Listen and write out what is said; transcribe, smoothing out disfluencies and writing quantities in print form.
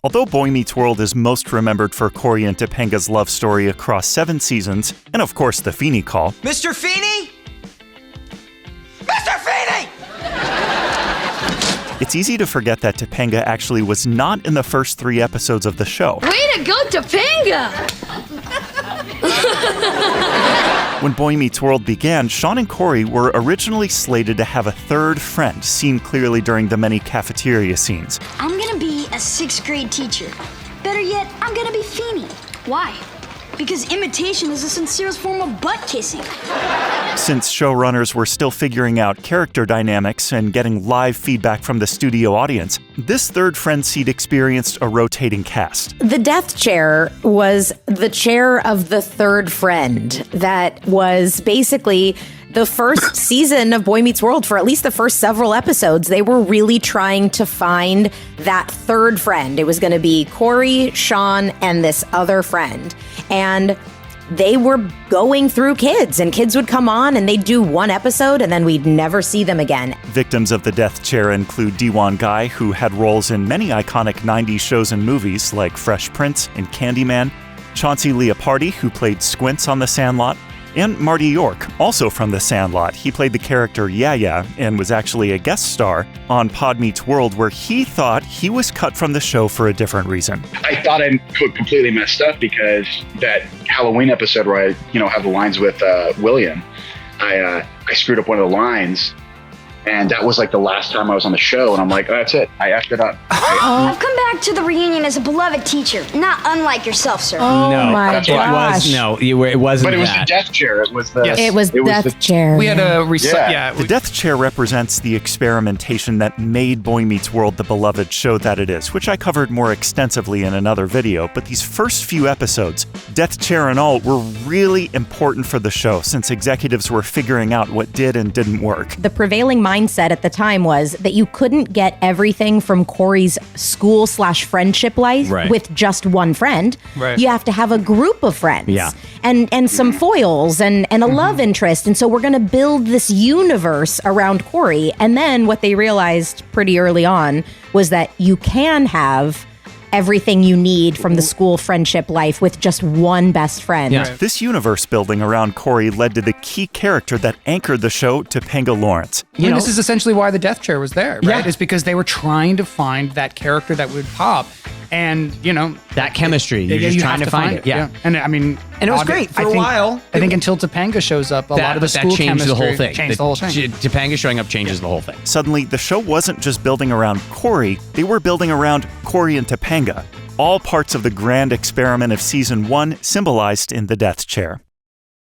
Although Boy Meets World is most remembered for Cory and Topanga's love story across 7 seasons, and of course the Feeney call, Mr. Feeney? Mr. Feeney! it's easy to forget that Topanga actually was not in the first 3 episodes of the show. Way to go, Topanga! When Boy Meets World began, Sean and Cory were originally slated to have a third friend, seen clearly during the many cafeteria scenes. I'm gonna be a 6th grade teacher. Better yet, I'm gonna be Feeney. Why? Because imitation is the sincerest form of butt kissing. Since showrunners were still figuring out character dynamics and getting live feedback from the studio audience, this third friend seat experienced a rotating cast. The death chair was the chair of the third friend. That was basically the first season of Boy Meets World. For at least the first several episodes, they were really trying to find that third friend. It was going to be Cory, Sean, and this other friend. And they were going through kids, and kids would come on and they'd do 1 episode and then we'd never see them again. Victims of the death chair include Diwan Guy, who had roles in many iconic 90s shows and movies like Fresh Prince and Candyman, Chauncey Leopardi, who played Squints on The Sandlot, and Marty York, also from The Sandlot. He played the character Yaya and was actually a guest star on Pod Meets World, where he thought he was cut from the show for a different reason. I thought I completely messed up because that Halloween episode where I, have the lines with William, I screwed up one of the lines. And that was like the last time I was on the show. And I'm like, oh, that's it. I effed it up. I've come back to the reunion as a beloved teacher, not unlike yourself, sir. Oh No, my that's gosh. It wasn't. But it was that. the death chair. It was the. Yes. It was death chair. We had a The death chair represents the experimentation that made Boy Meets World the beloved show that it is, which I covered more extensively in another video. But these first few episodes, death chair and all, were really important for the show since executives were figuring out what did and didn't work. The prevailing mindset at the time was that you couldn't get everything from Cory's school/friendship life with just one friend. Right. You have to have a group of friends. Yeah. And some foils and a love interest. And so we're going to build this universe around Cory. And then what they realized pretty early on was that you can have everything you need from the school friendship life with just one best friend. Yeah. This universe building around Cory led to the key character that anchored the show, Topanga Lawrence. This is essentially why the death chair was there, right? It's because they were trying to find that character that would pop. And, that chemistry. You're just trying to find it. Yeah. And I mean, And it was great for a while. I think until Topanga shows up, a lot of the school changed chemistry the whole thing. changed the whole thing. Topanga showing up changes the whole thing. Suddenly, the show wasn't just building around Cory, they were building around Cory and Topanga, all parts of the grand experiment of season 1 symbolized in the death chair.